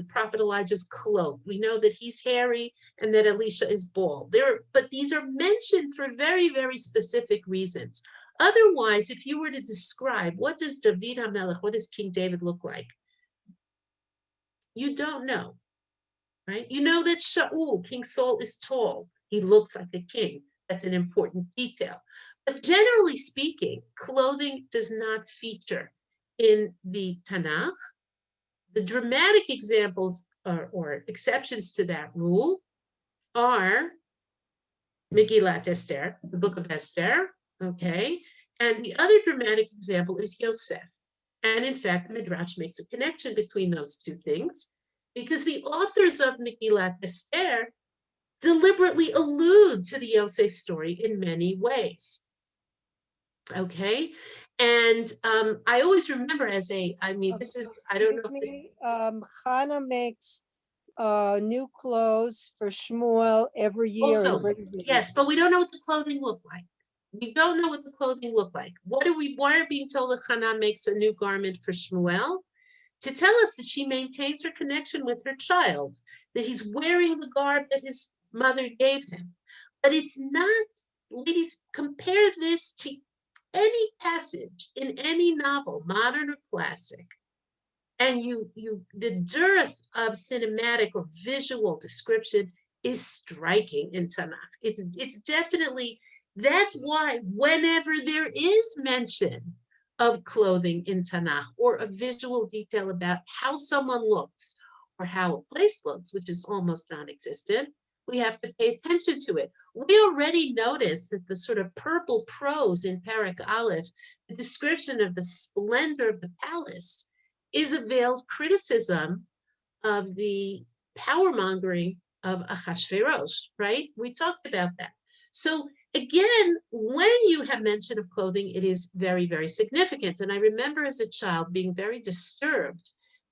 Prophet Elijah's cloak. We know that he's hairy and that Elisha is bald. But these are mentioned for very, very specific reasons. Otherwise, if you were to describe what does David HaMelech, what does King David look like? You don't know, right? You know that Shaul, King Saul, is tall. He looks like a king. That's an important detail. But generally speaking, clothing does not feature in the Tanakh. The dramatic examples or exceptions to that rule are Megillat Esther, the book of Esther, okay? And the other dramatic example is Yosef. And in fact, the Midrash makes a connection between those two things because the authors of Megillat Esther deliberately allude to the Yosef story in many ways. Okay, and I always remember as this is, I don't know if this. Hannah makes new clothes for Shmuel every year. Also, and brings it. yes, but we don't know what the clothing looked like. We don't know what the clothing looked like. Why are being told that Hannah makes a new garment for Shmuel? To tell us that she maintains her connection with her child, that he's wearing the garb that his mother gave him. But it's not, ladies, compare this to any passage in any novel, modern or classic, and the dearth of cinematic or visual description is striking in Tanakh. It's definitely, that's why whenever there is mention of clothing in Tanakh or a visual detail about how someone looks or how a place looks, which is almost non-existent, we have to pay attention to it. We already noticed that the sort of purple prose in Parak Aleph, the description of the splendor of the palace, is a veiled criticism of the power mongering of Achashverosh, right? We talked about that. So again, when you have mention of clothing, it is very, very significant. And I remember as a child being very disturbed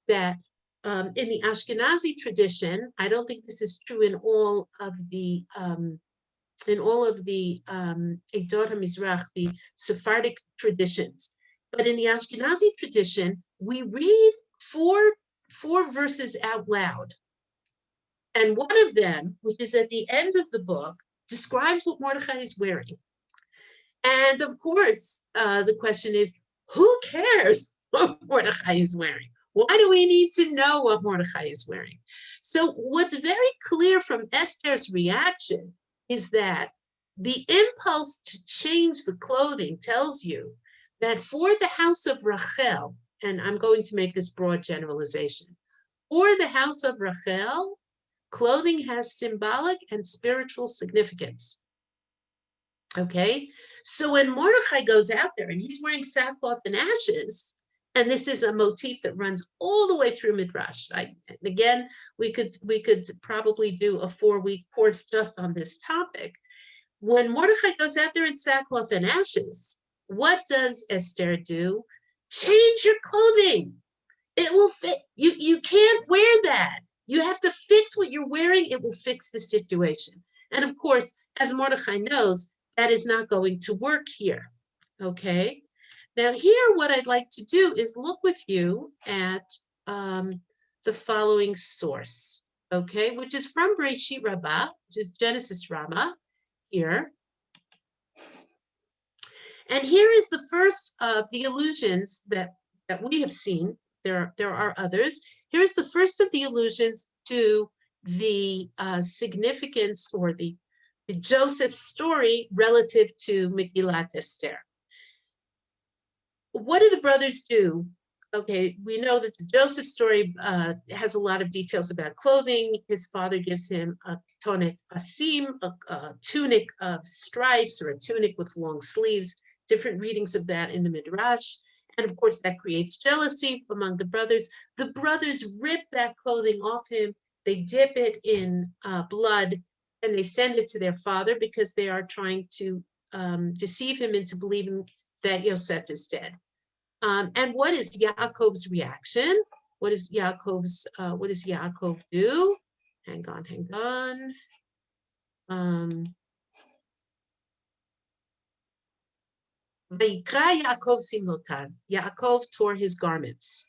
that in the Ashkenazi tradition, I don't think this is true in all of the Eidot HaMizrach, the Sephardic traditions, but in the Ashkenazi tradition, we read four verses out loud. And one of them, which is at the end of the book, describes what Mordechai is wearing. And of course, the question is, who cares what Mordechai is wearing? Why do we need to know what Mordechai is wearing? So what's very clear from Esther's reaction is that the impulse to change the clothing tells you that for the house of Rachel, and I'm going to make this broad generalization, for the house of Rachel, clothing has symbolic and spiritual significance. Okay, so when Mordechai goes out there and he's wearing sackcloth and ashes, and this is a motif that runs all the way through Midrash. Again, we could probably do a 4-week course just on this topic. When Mordechai goes out there in sackcloth and ashes, what does Esther do? Change your clothing. It will fit. You can't wear that. You have to fix what you're wearing. It will fix the situation. And of course, as Mordechai knows, that is not going to work here. Okay. Now here, what I'd like to do is look with you at the following source, okay, which is from Bereshit Rabbah, which is Genesis Rabbah here. And here is the first of the allusions that we have seen. There are others. Here's the first of the allusions to the significance or the Joseph story relative to Megillat Esther. What do the brothers do? Okay, we know that the Joseph story has a lot of details about clothing. His father gives him a tunic, a tunic of stripes, or a tunic with long sleeves. Different readings of that in the Midrash. And of course, that creates jealousy among the brothers. The brothers rip that clothing off him. They dip it in blood, and they send it to their father because they are trying to deceive him into believing that Yosef is dead. And what is Yaakov's reaction? What does Yaakov do? Hang on. Vayikra Yaakov simlotan. Yaakov tore his garments.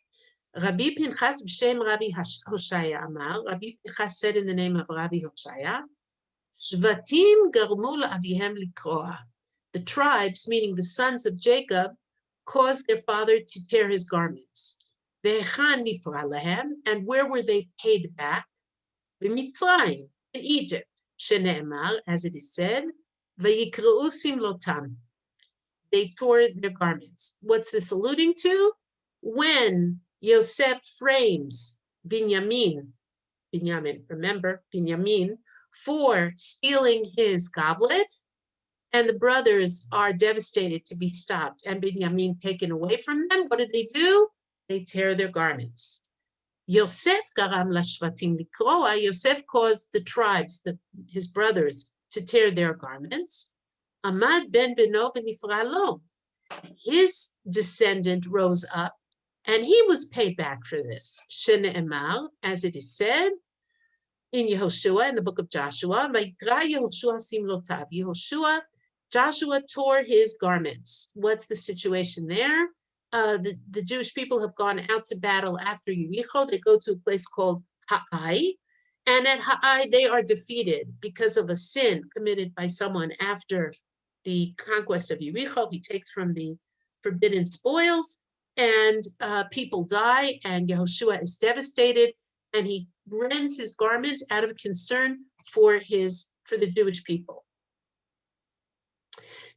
Rabbi Pinchas b'shem Rabbi Hoshaya amar. Rabbi Pinchas said in the name of Rabbi Hoshaya, Shvatim garmu la'avihem likroa. The tribes, meaning the sons of Jacob, caused their father to tear his garments. Ve'echan nifra lahem, and where were they paid back? B'mitzrayim, in Egypt. Shene'emar, as it is said, Vayikra'u simlotam. they tore their garments. What's this alluding to? When Yosef frames Binyamin, remember, Binyamin, for stealing his goblet, and the brothers are devastated to be stopped and Binyamin taken away from them, what do? They tear their garments. Yosef garam lashvatim likroa. Yosef caused the tribes, his brothers, to tear their garments. Amad ben beno v'nifra lo. His descendant rose up, and he was paid back for this. Shene'emar, as it is said in Yehoshua, in the book of Joshua, Vayikra Yehoshua simlotav. Joshua tore his garments. What's the situation there? The Jewish people have gone out to battle after Yericho. They go to a place called Ha'ai, and at Ha'ai they are defeated because of a sin committed by someone after the conquest of Yericho. He takes from the forbidden spoils, and people die, and Yehoshua is devastated, and he rends his garment out of concern for the Jewish people.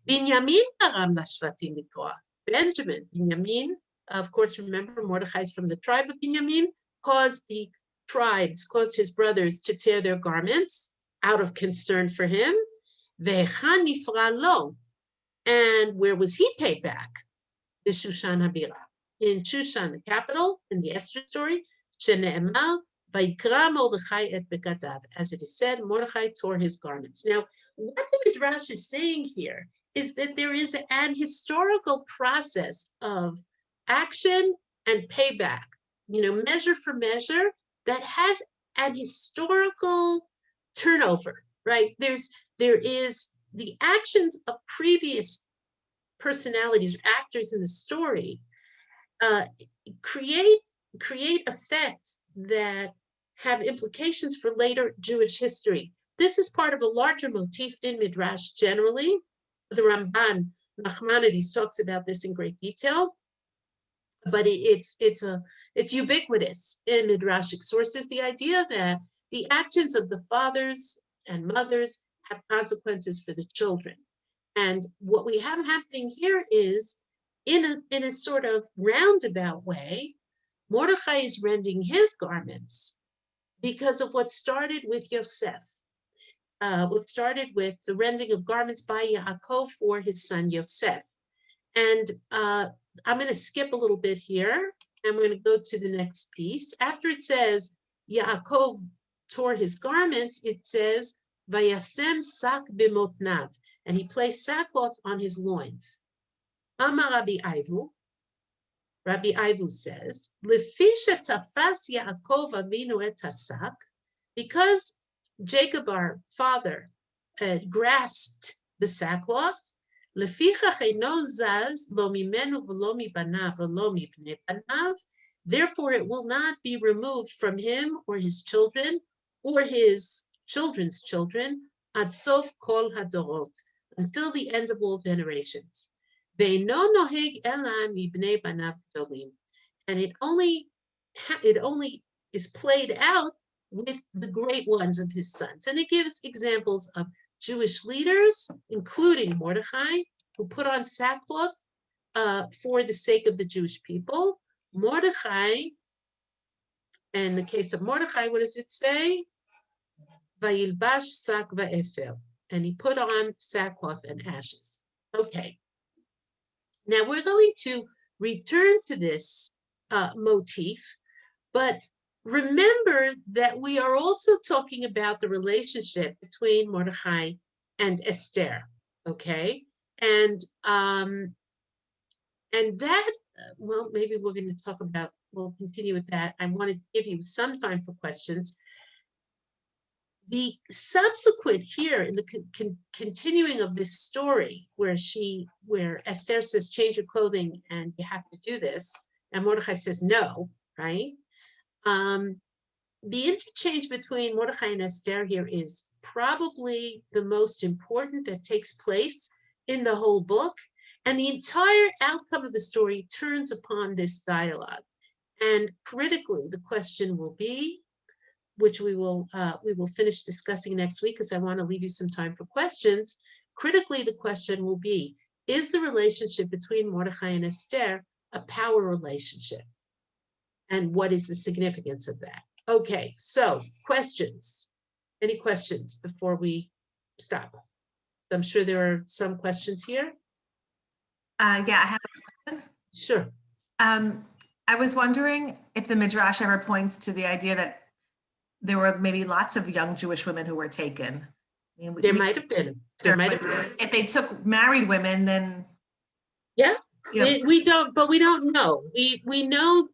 Binyamin garam lashvatim likroa. Binyamin, of course, remember Mordechai is from the tribe of Binyamin, caused his brothers to tear their garments out of concern for him. Ve'echan nifra lo. And where was he paid back? B'Shushan Habira. In Shushan, the capital, in the Esther story, Shene'emar, Vayikra Mordechai et begadav. As it is said, Mordechai tore his garments. Now, what the Midrash is saying here is that there is an historical process of action and payback, measure for measure, that has an historical turnover, right? There is the actions of previous personalities or actors in the story create effects that have implications for later Jewish history. This is part of a larger motif in Midrash generally. The Ramban, Nachmanides, talks about this in great detail, but it's ubiquitous in Midrashic sources, the idea that the actions of the fathers and mothers have consequences for the children. And what we have happening here is, in a sort of roundabout way, Mordechai is rending his garments because of what started with Yosef. What started with the rending of garments by Yaakov for his son Yosef. And I'm going to skip a little bit here, and we're going to go to the next piece. After it says Yaakov tore his garments, it says Vayasem sak b'motnav, and he placed sackcloth on his loins. Amar Rabbi Ivu says, Lefisha tafas Yaakov avinu et hasak, because Jacob, our father, grasped the sackcloth. Lefichach eino zaz lo mimenu v'lo mibanav v'lo mibnei banav. Therefore, it will not be removed from him or his children or his children's children ad sof kol hadorot, until the end of all generations. Ve'no noheg ela mibnei banav gdolim, and it only is played out with the great ones of his sons. And it gives examples of Jewish leaders, including Mordechai, who put on sackcloth for the sake of the Jewish people. Mordechai, in the case of Mordechai, what does it say? Vayilbash sak va'efer, and he put on sackcloth and ashes. Okay. Now we're going to return to this motif, but remember that we are also talking about the relationship between Mordechai and Esther, okay? And that, well, maybe we're going to talk about, we'll continue with that. I want to give you some time for questions. The subsequent here in the continuing of this story, where Esther says, change your clothing and you have to do this, and Mordechai says no, right? The interchange between Mordechai and Esther here is probably the most important that takes place in the whole book, and the entire outcome of the story turns upon this dialogue. And critically, the question will be, which we will finish discussing next week, because I want to leave you some time for questions. Critically, the question will be, is the relationship between Mordechai and Esther a power relationship? And what is the significance of that? Okay, so questions. Any questions before we stop? So I'm sure there are some questions here. Yeah, I have a question. Sure. I was wondering if the Midrash ever points to the idea that there were maybe lots of young Jewish women who were taken. I mean, There might have been. There might have been. If they took married women, then Yeah. you know, We don't, but we don't know. We know,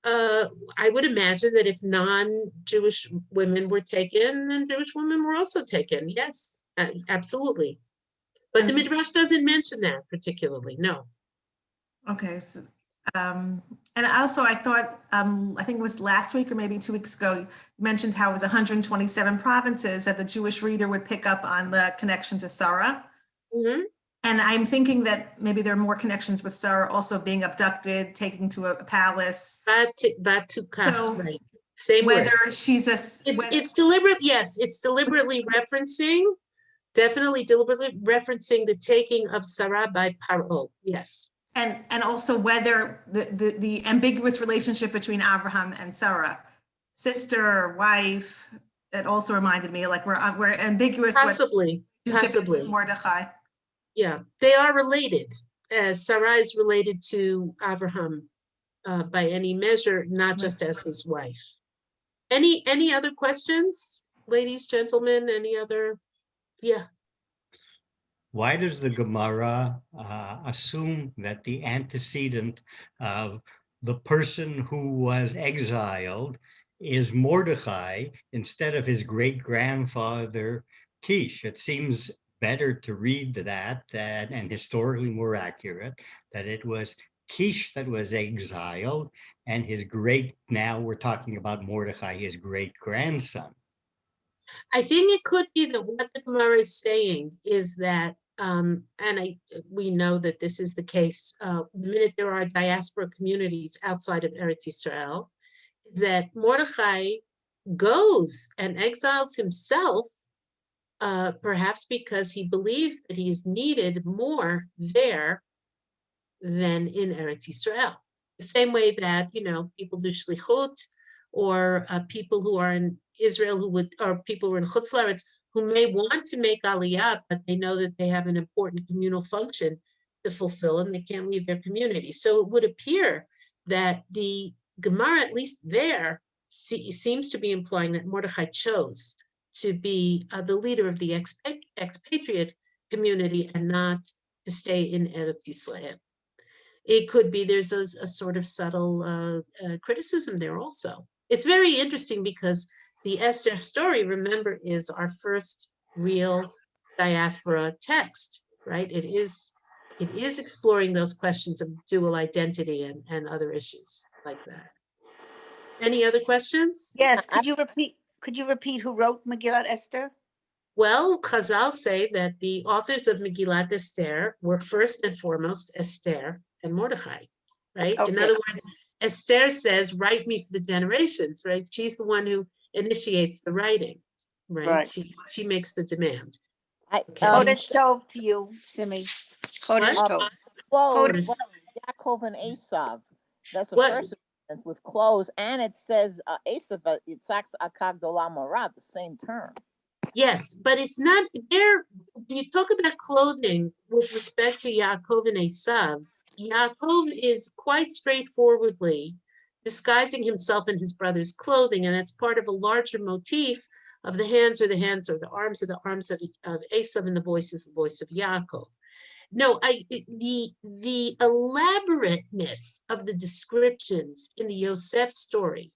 I would imagine that if non-Jewish women were taken, then Jewish women were also taken. Yes, absolutely. But the Midrash doesn't mention that particularly, no. okay. So, and also I thought, I think it was last week or maybe 2 weeks ago, you mentioned how it was 127 provinces that the Jewish reader would pick up on the connection to Sarah. Mhm. And I'm thinking that maybe there are more connections with Sarah also being abducted, taken to a palace. Vatukach, So, right. Same Whether word. she's a, It's deliberate, yes, it's deliberately referencing, definitely deliberately referencing the taking of Sarah by Paro, yes. and also whether the ambiguous relationship between Abraham and Sarah, sister, wife, it also reminded me like we're ambiguous Possibly, what relationship is possibly. with Mordechai. Yeah, they are related. Sarah is related to Abraham by any measure, not just as his wife. Any other questions, ladies, gentlemen? Any other? Yeah. Why does the Gemara assume that the antecedent of the person who was exiled is Mordechai instead of his great-grandfather Kish? It seems better to read that and historically more accurate, that it was Kish that was exiled and now we're talking about Mordechai, his great-grandson. I think it could be that what the Gemara is saying is that, we know that this is the case, the minute there are diaspora communities outside of Eretz Israel, is that Mordechai goes and exiles himself, perhaps because he believes that he is needed more there than in Eretz Israel. The same way that, people do shlichut, or people who are in Israel or people who are in Chutz La'aretz who may want to make Aliyah, but they know that they have an important communal function to fulfill and they can't leave their community. So it would appear that the Gemara, at least there, seems to be implying that Mordechai chose to be the leader of the expatriate community and not to stay in Eretz Yisrael. It could be there's a sort of subtle criticism there also. It's very interesting because the Esther story, remember, is our first real diaspora text, right? It is exploring those questions of dual identity and other issues like that. Any other questions? Yes, could you repeat who wrote Megillat Esther? Well, Chazal say that the authors of Megillat Esther were first and foremost Esther and Mordechai, right? In Okay. other words, Esther says, write me for the generations, right? She's the one who initiates the writing, right? Right. She makes the demand. Okay. Kodesh Tov to you, Simi. Kodesh What? Tov. Clothes, Kodesh. Yaakov and Esav. That's the What? first instance with clothes, and it says Esav, Yitzhak's Akad Dolam Morad, the same term. Yes, but it's not there. When you talk about clothing with respect to Yaakov and Esav, Yaakov is quite straightforwardly disguising himself in his brother's clothing, and that's part of a larger motif of the hands are the hands, or the arms are the arms of Esav, and the voice is the voice of Yaakov. No, the elaborateness of the descriptions in the Yosef story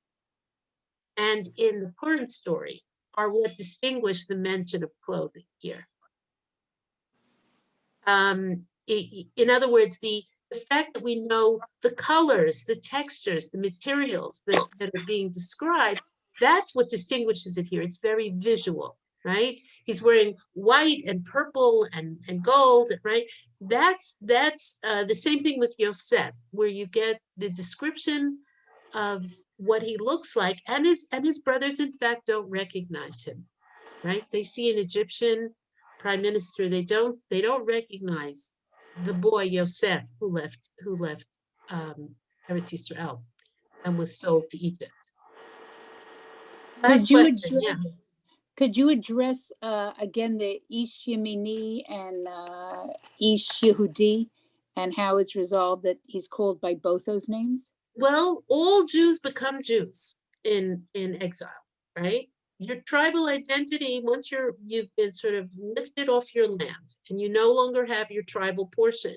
and in the Purim story are what distinguish the mention of clothing here. In other words, the fact that we know the colors, the textures, the materials that are being described, that's what distinguishes it here. It's very visual, right? He's wearing white and purple and gold, right? That's the same thing with Yosef, where you get the description of what he looks like, and his brothers, in fact, don't recognize him, right? They see an Egyptian prime minister, they don't recognize the boy Yosef who left Eretz Yisrael and was sold to Egypt. Last Could you question, yeah. Could you address again the Ish Yemini and Ish Yehudi and how it's resolved that he's called by both those names? Well, all Jews become Jews in exile, right? Your tribal identity, once you've been sort of lifted off your land and you no longer have your tribal portion.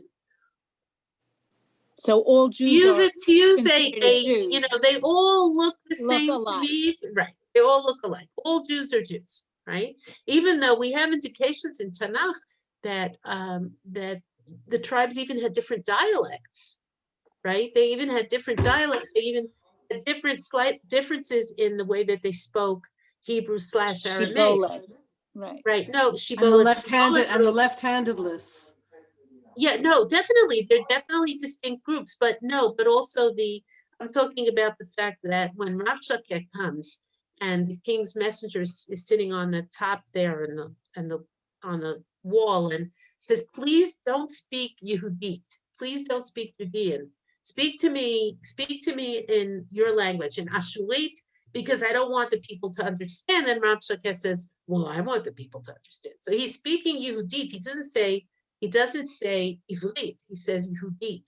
So all Jews To use considered a as Jews. they all look the same alike. to me, right? They all look alike. All Jews are Jews, right? Even though we have indications in Tanakh that that the tribes even had different dialects, right? They even had different dialects. They even had slight differences in the way that they spoke Hebrew / Aramaic. Shibboleth. Right. Right. No, And the Shibboleth. left-handed and the left-handedless. Yeah, no, definitely. They're definitely distinct groups, but also I'm talking about the fact that when Rav Shakeh comes and the king's messenger is sitting on the top there on the wall and says, please don't speak Yehudit. Please don't speak Judean. Speak to me in your language, in Ashurit, because I don't want the people to understand. And Rav Shakeh says, well, I want the people to understand. So he's speaking Yehudit. He doesn't say Ivrit, he says Yehudit,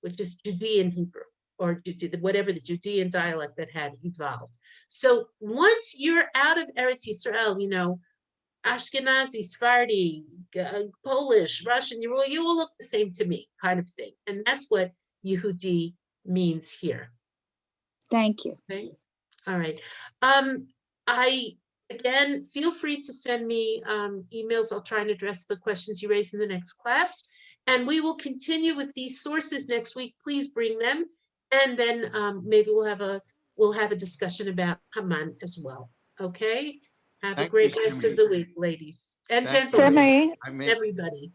which is Judean Hebrew, or whatever the Judean dialect that had evolved. So once you're out of Eretz Yisrael, Ashkenazi, Sephardi, Polish, Russian, you all look the same to me, kind of thing. And that's what Yehudi means here. Thank you. Okay. All right. Again, feel free to send me emails. I'll try and address the questions you raise in the next class. And we will continue with these sources next week. Please bring them. And then maybe we'll have a discussion about Haman as well. Okay? Have a great rest of the week, ladies and gentlemen, everybody.